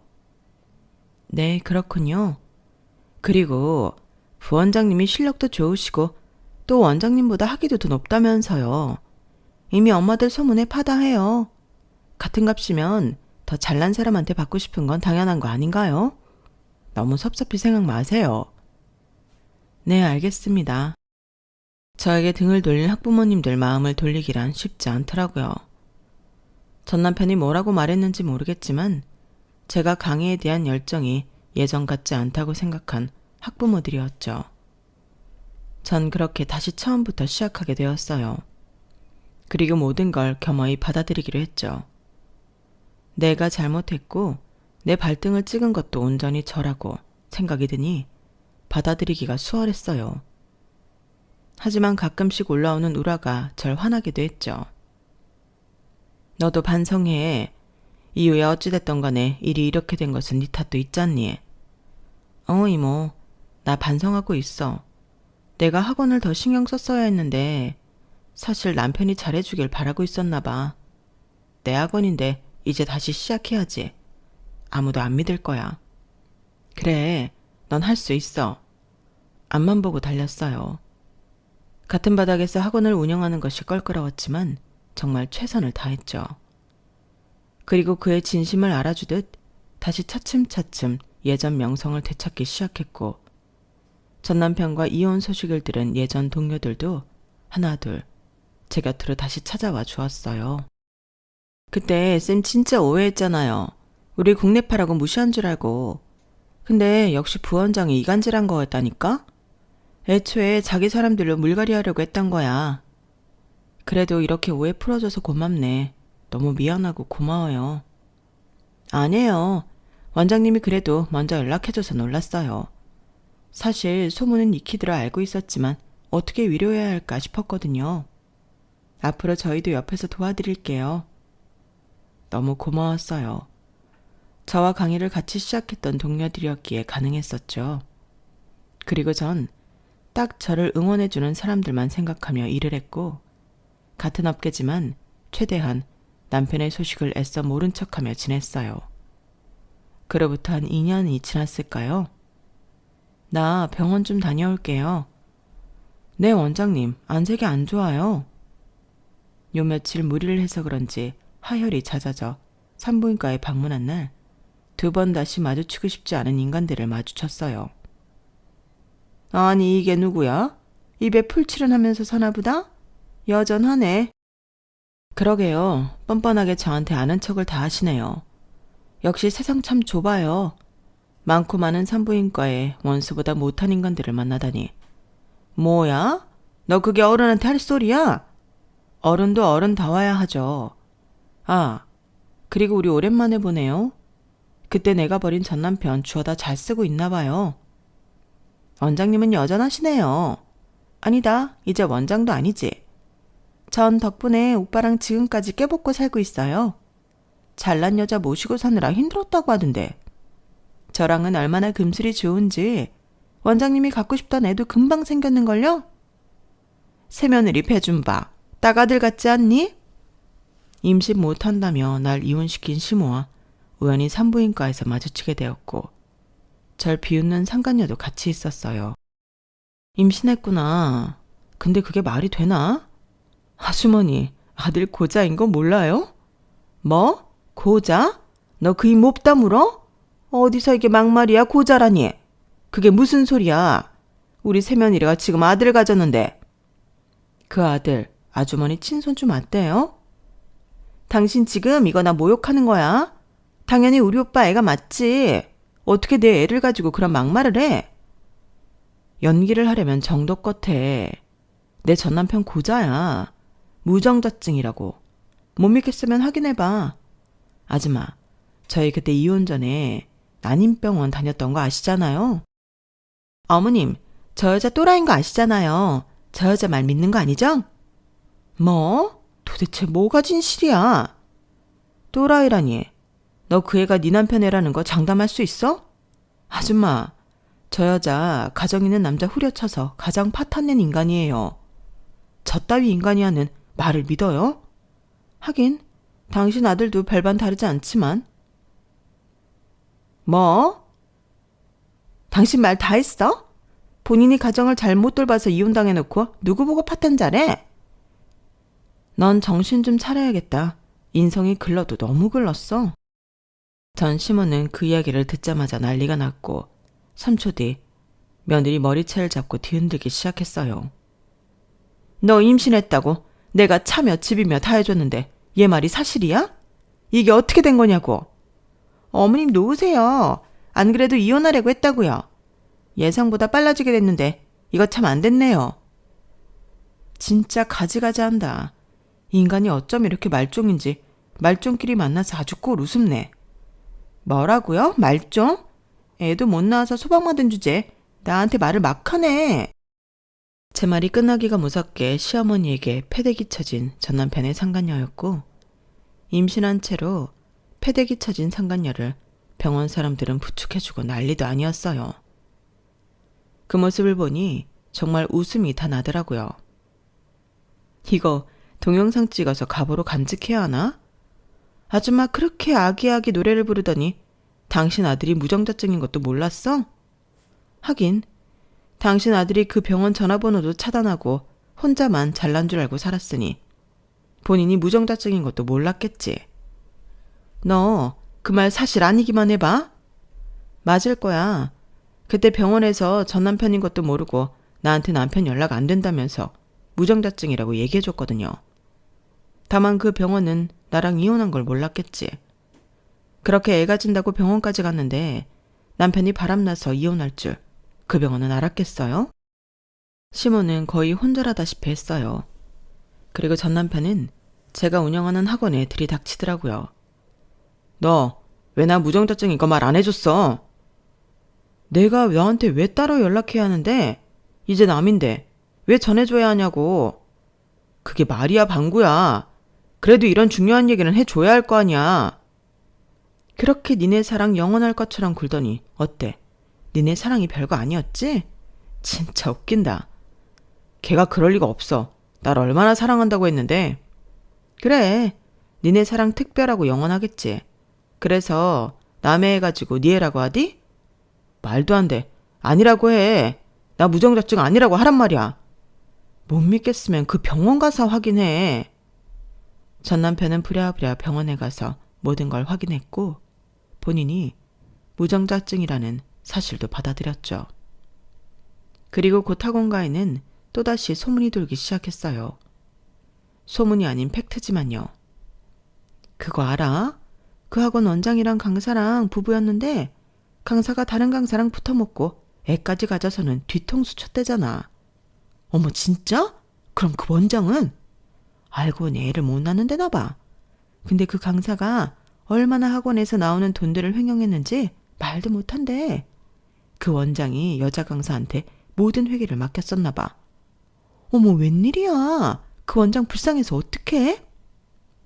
네, 그렇군요. 그리고 부원장님이 실력도 좋으시고 또 원장님보다 학위도 더 높다면서요. 이미 엄마들 소문에 파다해요. 같은 값이면 더 잘난 사람한테 받고 싶은 건 당연한 거 아닌가요? 너무 섭섭히 생각 마세요. 네, 알겠습니다. 저에게 등을 돌린 학부모님들 마음을 돌리기란 쉽지 않더라고요. 전 남편이 뭐라고 말했는지 모르겠지만 제가 강의에 대한 열정이 예전 같지 않다고 생각한 학부모들이었죠. 전 그렇게 다시 처음부터 시작하게 되었어요. 그리고 모든 걸 겸허히 받아들이기로 했죠. 내가 잘못했고 내 발등을 찍은 것도 온전히 저라고 생각이 드니 받아들이기가 수월했어요. 하지만 가끔씩 올라오는 우라가 절 화나기도 했죠. 너도 반성해. 이후에 어찌됐던 간에 일이 이렇게 된 것은 네 탓도 있잖니. 이모, 나 반성하고 있어. 내가 학원을 더 신경 썼어야 했는데 사실 남편이 잘해주길 바라고 있었나 봐. 내 학원인데 이제 다시 시작해야지. 아무도 안 믿을 거야. 그래, 넌 할 수 있어. 앞만 보고 달렸어요. 같은 바닥에서 학원을 운영하는 것이 껄끄러웠지만 정말 최선을 다했죠. 그리고 그의 진심을 알아주듯 다시 차츰차츰 예전 명성을 되찾기 시작했고, 전 남편과 이혼 소식을 들은 예전 동료들도 하나둘 제 곁으로 다시 찾아와 주었어요. 그때 쌤 진짜 오해했잖아요. 우리 국내파라고 무시한 줄 알고. 근데 역시 부원장이 이간질한 거였다니까? 애초에 자기 사람들로 물갈이 하려고 했던 거야. 그래도 이렇게 오해 풀어줘서 고맙네. 너무 미안하고 고마워요. 아니에요. 원장님이 그래도 먼저 연락해줘서 놀랐어요. 사실 소문은 익히들어 알고 있었지만 어떻게 위로해야 할까 싶었거든요. 앞으로 저희도 옆에서 도와드릴게요. 너무 고마웠어요. 저와 강의를 같이 시작했던 동료들이었기에 가능했었죠. 그리고 전 딱 저를 응원해주는 사람들만 생각하며 일을 했고, 같은 업계지만 최대한 남편의 소식을 애써 모른 척하며 지냈어요. 그로부터 한 2년이 지났을까요? 나 병원 좀 다녀올게요. 네, 원장님, 안색이 안 좋아요. 요 며칠 무리를 해서 그런지 하혈이 잦아져 산부인과에 방문한 날 2번 다시 마주치고 싶지 않은 인간들을 마주쳤어요. 아니, 이게 누구야? 입에 풀칠은 하면서 사나보다? 여전하네. 그러게요. 뻔뻔하게 저한테 아는 척을 다 하시네요. 역시 세상 참 좁아요. 많고 많은 산부인과에 원수보다 못한 인간들을 만나다니. 뭐야? 너 그게 어른한테 할 소리야? 어른도 어른다워야 하죠. 아, 그리고 우리 오랜만에 보네요. 그때 내가 버린 전 남편 주워다 잘 쓰고 있나 봐요. 원장님은 여전하시네요. 아니다, 이제 원장도 아니지. 전 덕분에 오빠랑 지금까지 깨벗고 살고 있어요. 잘난 여자 모시고 사느라 힘들었다고 하던데. 저랑은 얼마나 금슬이 좋은지 원장님이 갖고 싶던 애도 금방 생겼는걸요? 새며느리 배준바, 따가들 같지 않니? 임신 못한다며 날 이혼시킨 시모와 우연히 산부인과에서 마주치게 되었고, 절 비웃는 상간녀도 같이 있었어요. 임신했구나. 근데 그게 말이 되나? 아주머니, 아들 고자인 거 몰라요? 뭐? 고자? 너 그 입 못 다물어? 어디서 이게 막말이야, 고자라니? 그게 무슨 소리야? 우리 새며느리가 지금 아들 가졌는데. 그 아들, 아주머니 친손 좀 맞대요? 당신 지금 이거 나 모욕하는 거야? 당연히 우리 오빠 애가 맞지. 어떻게 내 애를 가지고 그런 막말을 해? 연기를 하려면 정도껏 해. 내 전남편 고자야. 무정자증이라고. 못 믿겠으면 확인해봐. 아줌마, 저희 그때 이혼 전에 난임병원 다녔던 거 아시잖아요? 어머님, 저 여자 또라이인 거 아시잖아요. 저 여자 말 믿는 거 아니죠? 뭐? 도대체 뭐가 진실이야? 또라이라니. 너 그 애가 네 남편 애라는 거 장담할 수 있어? 아줌마, 저 여자 가정 있는 남자 후려쳐서 가정 파탄낸 인간이에요. 저 따위 인간이야는 말을 믿어요? 하긴 당신 아들도 별반 다르지 않지만. 뭐? 당신 말 다 했어? 본인이 가정을 잘못 돌봐서 이혼당해놓고 누구 보고 파탄자래? 넌 정신 좀 차려야겠다. 인성이 글러도 너무 글렀어. 전 시모는 그 이야기를 듣자마자 난리가 났고 3초 뒤 며느리 머리채를 잡고 뒤흔들기 시작했어요. 너 임신했다고 내가 차며 집이며 다 해줬는데 얘 말이 사실이야? 이게 어떻게 된 거냐고. 어머님 놓으세요. 안 그래도 이혼하려고 했다고요. 예상보다 빨라지게 됐는데 이거 참 안 됐네요. 진짜 가지가지한다. 인간이 어쩜 이렇게 말종인지 말종끼리 만나서 아주 꼴 우습네. 뭐라고요? 말종? 애도 못 낳아서 소박 만든 주제 나한테 말을 막 하네. 제 말이 끝나기가 무섭게 시어머니에게 패대기 쳐진 전남편의 상간녀였고 임신한 채로 패대기 쳐진 상간녀를 병원 사람들은 부축해주고 난리도 아니었어요. 그 모습을 보니 정말 웃음이 다 나더라고요. 이거 동영상 찍어서 가보로 간직해야 하나? 아줌마 그렇게 아기아기 노래를 부르더니 당신 아들이 무정자증인 것도 몰랐어? 하긴 당신 아들이 그 병원 전화번호도 차단하고 혼자만 잘난 줄 알고 살았으니 본인이 무정자증인 것도 몰랐겠지. 너 그 말 사실 아니기만 해봐. 맞을 거야. 그때 병원에서 전 남편인 것도 모르고 나한테 남편 연락 안 된다면서 무정자증이라고 얘기해줬거든요. 다만 그 병원은 나랑 이혼한 걸 몰랐겠지. 그렇게 애가 진다고 병원까지 갔는데 남편이 바람나서 이혼할 줄 그 병원은 알았겠어요? 시모는 거의 혼절하다시피 했어요. 그리고 전 남편은 제가 운영하는 학원에 들이닥치더라고요. 너 왜 나 무정자증인 거 말 안 해줬어? 내가 너한테 왜 따로 연락해야 하는데? 이제 남인데 왜 전해줘야 하냐고. 그게 말이야 방구야. 그래도 이런 중요한 얘기는 해줘야 할 거 아니야. 그렇게 니네 사랑 영원할 것처럼 굴더니 어때? 니네 사랑이 별거 아니었지? 진짜 웃긴다. 걔가 그럴 리가 없어. 날 얼마나 사랑한다고 했는데. 그래, 니네 사랑 특별하고 영원하겠지. 그래서 남의 애 가지고 니 애라고 하디? 말도 안 돼. 아니라고 해. 나 무정자증 아니라고 하란 말이야. 못 믿겠으면 그 병원 가서 확인해. 전 남편은 부랴부랴 병원에 가서 모든 걸 확인했고 본인이 무정자증이라는 사실도 받아들였죠. 그리고 곧 학원가에는 또다시 소문이 돌기 시작했어요. 소문이 아닌 팩트지만요. 그거 알아? 그 학원 원장이랑 강사랑 부부였는데 강사가 다른 강사랑 붙어먹고 애까지 가져서는 뒤통수 쳤대잖아. 어머 진짜? 그럼 그 원장은? 알고 보니 애를 못 낳는데나 봐. 근데 그 강사가 얼마나 학원에서 나오는 돈들을 횡령했는지 말도 못한대. 그 원장이 여자 강사한테 모든 회계를 맡겼었나 봐. 어머 웬일이야. 그 원장 불쌍해서 어떡해?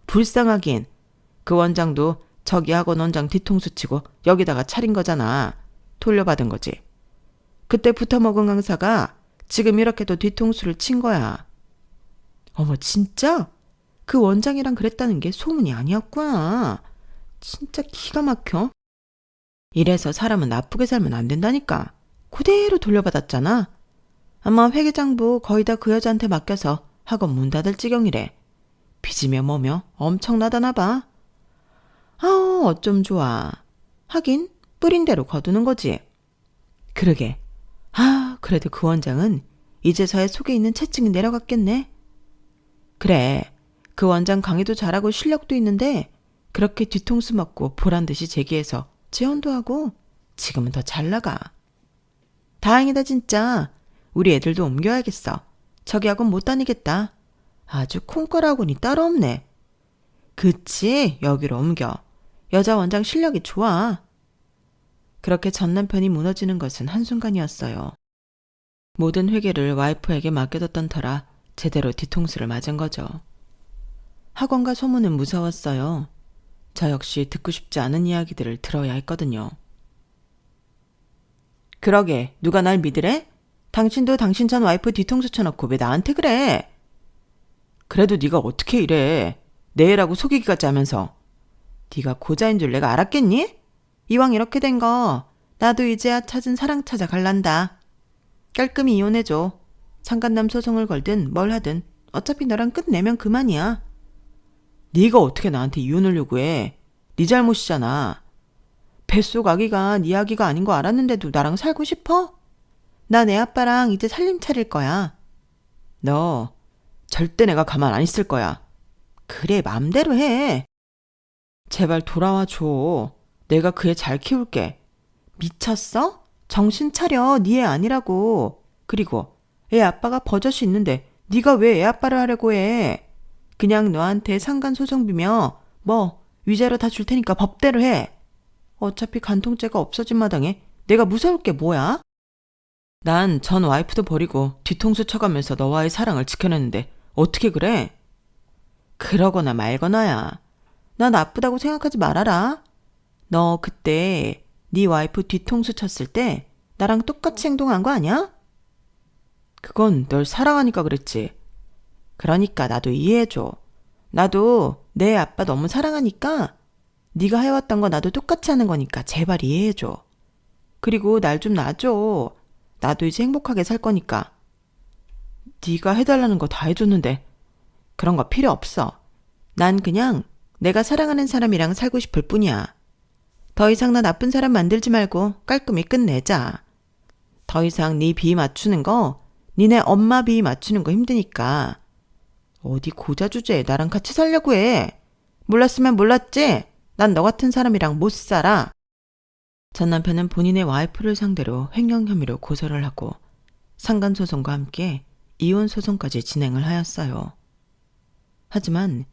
불쌍하긴. 그 원장도 저기 학원 원장 뒤통수 치고 여기다가 차린 거잖아. 돌려받은 거지. 그때 붙어먹은 강사가 지금 이렇게도 뒤통수를 친 거야. 어머 진짜? 그 원장이랑 그랬다는 게 소문이 아니었구나. 진짜 기가 막혀. 이래서 사람은 나쁘게 살면 안 된다니까. 그대로 돌려받았잖아. 아마 회계장부 거의 다 그 여자한테 맡겨서 학원 문 닫을 지경이래. 빚이며 뭐며 엄청나다나 봐. 아우 어쩜 좋아. 하긴 뿌린 대로 거두는 거지. 그러게. 아 그래도 그 원장은 이제서야 속에 있는 채증이 내려갔겠네. 그래. 그 원장 강의도 잘하고 실력도 있는데 그렇게 뒤통수 맞고 보란듯이 제기해서 재혼도 하고 지금은 더 잘 나가. 다행이다 진짜. 우리 애들도 옮겨야겠어. 저기 학원 못 다니겠다. 아주 콩걸 학원이 따로 없네. 그치 여기로 옮겨. 여자 원장 실력이 좋아. 그렇게 전 남편이 무너지는 것은 한순간이었어요. 모든 회계를 와이프에게 맡겨뒀던 터라 제대로 뒤통수를 맞은 거죠. 학원과 소문은 무서웠어요. 저 역시 듣고 싶지 않은 이야기들을 들어야 했거든요. 그러게 누가 날 믿으래? 당신도 당신 전 와이프 뒤통수 쳐놓고 왜 나한테 그래? 그래도 네가 어떻게 이래? 내 애라고 속이기까지 하면서. 네가 고자인 줄 내가 알았겠니? 이왕 이렇게 된 거 나도 이제야 찾은 사랑 찾아 갈란다. 깔끔히 이혼해줘. 상간남 소송을 걸든 뭘 하든 어차피 너랑 끝내면 그만이야. 네가 어떻게 나한테 이혼을 요구해? 네 잘못이잖아. 뱃속 아기가 네 아기가 아닌 거 알았는데도 나랑 살고 싶어? 나 내 아빠랑 이제 살림 차릴 거야. 너 절대 내가 가만 안 있을 거야. 그래 맘대로 해. 제발 돌아와 줘. 내가 그 애 잘 키울게. 미쳤어? 정신 차려. 네 애 아니라고. 그리고 애 아빠가 버젓이 있는데 네가 왜 애 아빠를 하려고 해. 그냥 너한테 상간 소송 비며 위자료 다 줄 테니까 법대로 해. 어차피 간통죄가 없어진 마당에 내가 무서울 게 뭐야? 난 전 와이프도 버리고 뒤통수 쳐가면서 너와의 사랑을 지켜냈는데 어떻게 그래? 그러거나 말거나야. 나 나쁘다고 생각하지 말아라. 너 그때 네 와이프 뒤통수 쳤을 때 나랑 똑같이 행동한 거 아니야? 그건 널 사랑하니까 그랬지. 그러니까 나도 이해해줘. 나도 내 아빠 너무 사랑하니까 네가 해왔던 거 나도 똑같이 하는 거니까 제발 이해해줘. 그리고 날 좀 놔줘. 나도 이제 행복하게 살 거니까. 네가 해달라는 거 다 해줬는데 그런 거 필요 없어. 난 그냥 내가 사랑하는 사람이랑 살고 싶을 뿐이야. 더 이상 나 나쁜 사람 만들지 말고 깔끔히 끝내자. 더 이상 네 비위 맞추는 거, 니네 엄마 비위 맞추는 거 힘드니까. 어디 고자 주제에 나랑 같이 살려고 해. 몰랐으면 몰랐지? 난 너 같은 사람이랑 못 살아. 전 남편은 본인의 와이프를 상대로 횡령 혐의로 고소를 하고 상간소송과 함께 이혼소송까지 진행을 하였어요. 하지만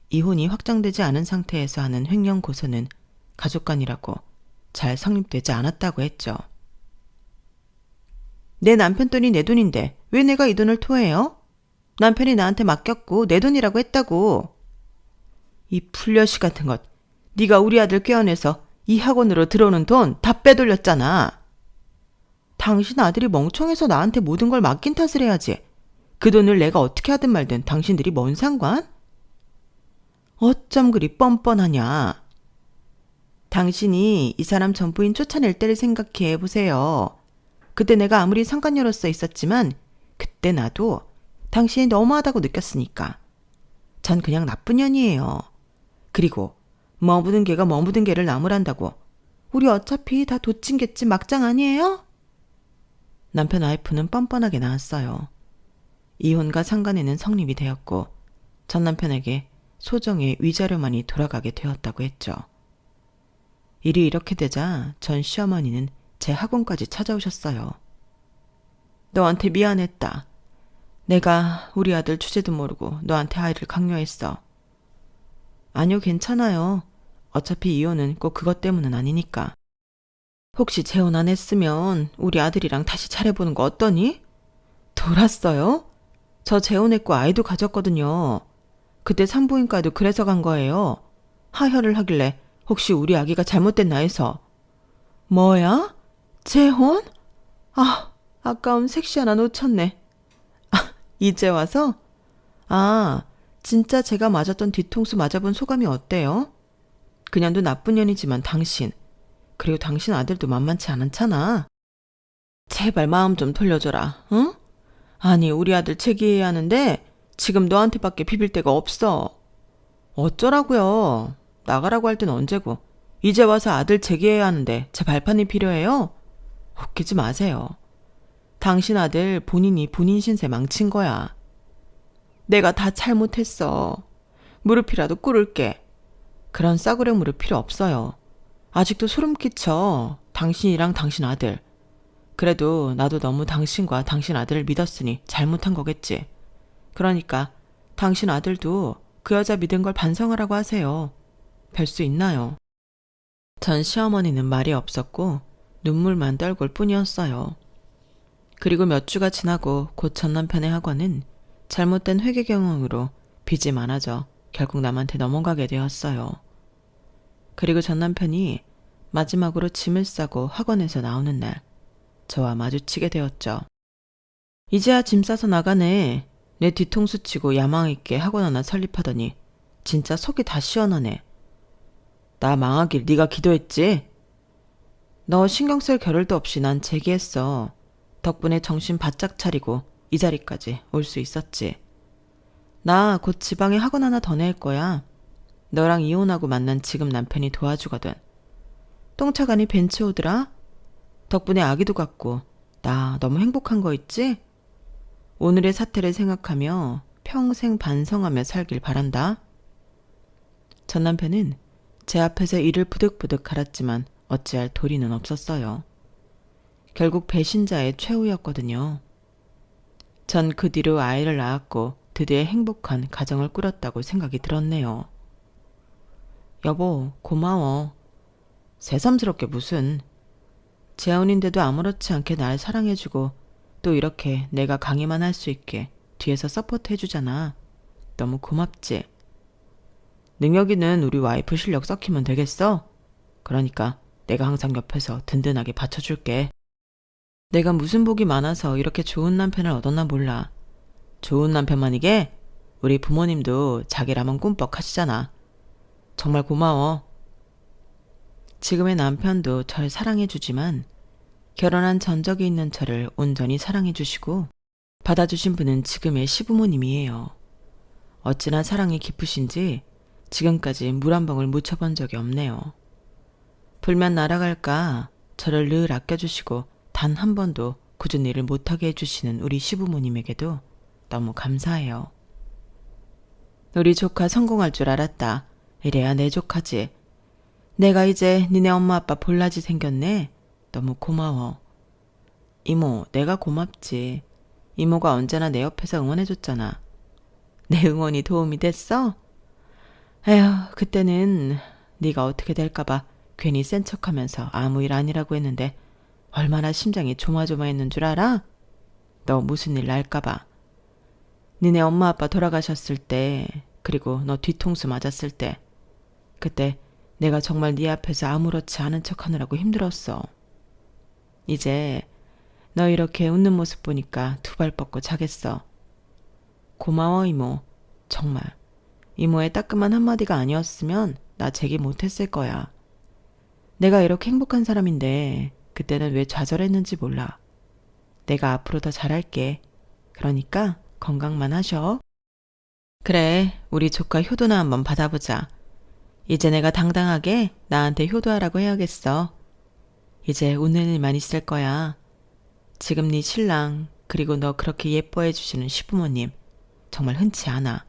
이혼이 확정되지 않은 상태에서 하는 횡령 고소는 가족간이라고 잘 성립되지 않았다고 했죠. 내 남편 돈이 내 돈인데 왜 내가 이 돈을 토해요? 남편이 나한테 맡겼고 내 돈이라고 했다고. 이 풀려시 같은 것. 네가 우리 아들 꿰어내서 이 학원으로 들어오는 돈 다 빼돌렸잖아. 당신 아들이 멍청해서 나한테 모든 걸 맡긴 탓을 해야지. 그 돈을 내가 어떻게 하든 말든 당신들이 뭔 상관? 어쩜 그리 뻔뻔하냐. 당신이 이 사람 전부인 쫓아낼 때를 생각해 보세요. 그때 내가 아무리 상간녀로서 있었지만 그때 나도 당신이 너무하다고 느꼈으니까. 전 그냥 나쁜 년이에요. 그리고 머무든 개가 머무든 개를 나무란다고. 우리 어차피 다 도찐개집 막장 아니에요? 남편 와이프는 뻔뻔하게 나왔어요. 이혼과 상간에는 성립이 되었고 전 남편에게 소정의 위자료만이 돌아가게 되었다고 했죠. 일이 이렇게 되자 전 시어머니는 제 학원까지 찾아오셨어요. 너한테 미안했다. 내가 우리 아들 주제도 모르고 너한테 아이를 강요했어. 아니요, 괜찮아요. 어차피 이혼은 꼭 그것 때문은 아니니까. 혹시 재혼 안 했으면 우리 아들이랑 다시 잘해보는 거 어떠니? 돌았어요? 저 재혼했고 아이도 가졌거든요. 그때 산부인과에도 그래서 간 거예요. 하혈을 하길래 혹시 우리 아기가 잘못됐나 해서. 뭐야? 재혼? 아, 아까운 색시 하나 놓쳤네. 아, 이제 와서? 아, 진짜 제가 맞았던 뒤통수 맞아본 소감이 어때요? 그냥도 나쁜 년이지만 당신, 그리고 당신 아들도 만만치 않잖아. 제발 마음 좀 돌려줘라, 응? 아니, 우리 아들 체기해야 하는데 지금 너한테밖에 비빌 데가 없어. 어쩌라고요? 나가라고 할 땐 언제고. 이제 와서 아들 제기해야 하는데 제 발판이 필요해요? 웃기지 마세요. 당신 아들 본인이 본인 신세 망친 거야. 내가 다 잘못했어. 무릎이라도 꿇을게. 그런 싸구려 무릎 필요 없어요. 아직도 소름 끼쳐. 당신이랑 당신 아들. 그래도 나도 너무 당신과 당신 아들을 믿었으니 잘못한 거겠지. 그러니까 당신 아들도 그 여자 믿은 걸 반성하라고 하세요. 별 수 있나요? 전 시어머니는 말이 없었고 눈물만 떨굴 뿐이었어요. 그리고 몇 주가 지나고 곧 전 남편의 학원은 잘못된 회계 경영으로 빚이 많아져 결국 남한테 넘어가게 되었어요. 그리고 전 남편이 마지막으로 짐을 싸고 학원에서 나오는 날 저와 마주치게 되었죠. 이제야 짐 싸서 나가네. 내 뒤통수 치고 야망 있게 학원 하나 설립하더니 진짜 속이 다 시원하네. 나 망하길 네가 기도했지? 너 신경 쓸 겨를도 없이 난 제기했어. 덕분에 정신 바짝 차리고 이 자리까지 올 수 있었지. 나 곧 지방에 학원 하나 더 낼 거야. 너랑 이혼하고 만난 지금 남편이 도와주거든. 똥차가니 벤츠 오더라? 덕분에 아기도 갖고 나 너무 행복한 거 있지? 오늘의 사태를 생각하며 평생 반성하며 살길 바란다. 전 남편은 제 앞에서 이를 부득부득 갈았지만 어찌할 도리는 없었어요. 결국 배신자의 최후였거든요. 전 그 뒤로 아이를 낳았고 드디어 행복한 가정을 꾸렸다고 생각이 들었네요. 여보, 고마워. 새삼스럽게 무슨. 재혼인데도 아무렇지 않게 날 사랑해주고 또 이렇게 내가 강의만 할 수 있게 뒤에서 서포트 해주잖아. 너무 고맙지? 능력 있는 우리 와이프 실력 섞이면 되겠어? 그러니까 내가 항상 옆에서 든든하게 받쳐줄게. 내가 무슨 복이 많아서 이렇게 좋은 남편을 얻었나 몰라. 좋은 남편만이게 우리 부모님도 자기라면 꿈뻑 하시잖아. 정말 고마워. 지금의 남편도 절 사랑해주지만 결혼한 전적이 있는 저를 온전히 사랑해주시고 받아주신 분은 지금의 시부모님이에요. 어찌나 사랑이 깊으신지 지금까지 물 한 방울 묻혀본 적이 없네요. 불면 날아갈까 저를 늘 아껴주시고 단 한 번도 굳은 일을 못하게 해주시는 우리 시부모님에게도 너무 감사해요. 우리 조카 성공할 줄 알았다. 이래야 내 조카지. 내가 이제 니네 엄마 아빠 볼라지 생겼네. 너무 고마워. 이모, 내가 고맙지. 이모가 언제나 내 옆에서 응원해줬잖아. 내 응원이 도움이 됐어? 에휴, 그때는 네가 어떻게 될까봐 괜히 센 척하면서 아무 일 아니라고 했는데 얼마나 심장이 조마조마했는 줄 알아? 너 무슨 일 날까봐. 니네 엄마 아빠 돌아가셨을 때, 그리고 너 뒤통수 맞았을 때, 그때 내가 정말 네 앞에서 아무렇지 않은 척하느라고 힘들었어. 이제 너 이렇게 웃는 모습 보니까 두 발 뻗고 자겠어. 고마워 이모. 정말 이모의 따끔한 한마디가 아니었으면 나 제기 못했을 거야. 내가 이렇게 행복한 사람인데 그때는 왜 좌절했는지 몰라. 내가 앞으로 더 잘할게. 그러니까 건강만 하셔. 그래, 우리 조카 효도나 한번 받아보자. 이제 내가 당당하게 나한테 효도하라고 해야겠어. 이제 웃는 일만 있을 거야. 지금 네 신랑 그리고 너 그렇게 예뻐해 주시는 시부모님 정말 흔치 않아.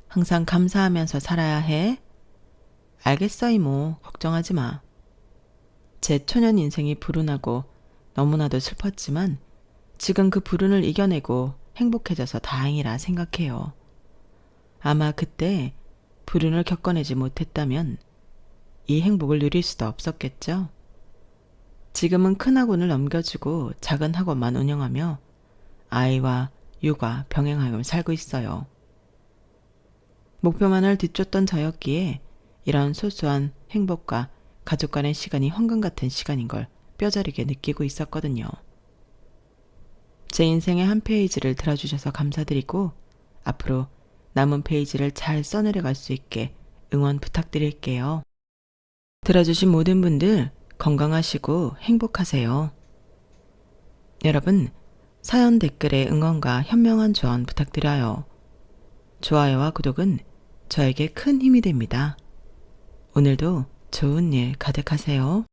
항상 감사하면서 살아야 해. 알겠어 이모. 걱정하지 마. 제 초년 인생이 불운하고 너무나도 슬펐지만 지금 그 불운을 이겨내고 행복해져서 다행이라 생각해요. 아마 그때 불운을 겪어내지 못했다면 이 행복을 누릴 수도 없었겠죠. 지금은 큰 학원을 넘겨주고 작은 학원만 운영하며 아이와 육아 병행하며 살고 있어요. 목표만을 뒤쫓던 저였기에 이런 소소한 행복과 가족 간의 시간이 황금 같은 시간인 걸 뼈저리게 느끼고 있었거든요. 제 인생의 한 페이지를 들어주셔서 감사드리고 앞으로 남은 페이지를 잘 써내려갈 수 있게 응원 부탁드릴게요. 들어주신 모든 분들 건강하시고 행복하세요. 여러분, 사연 댓글에 응원과 현명한 조언 부탁드려요. 좋아요와 구독은 저에게 큰 힘이 됩니다. 오늘도 좋은 일 가득하세요.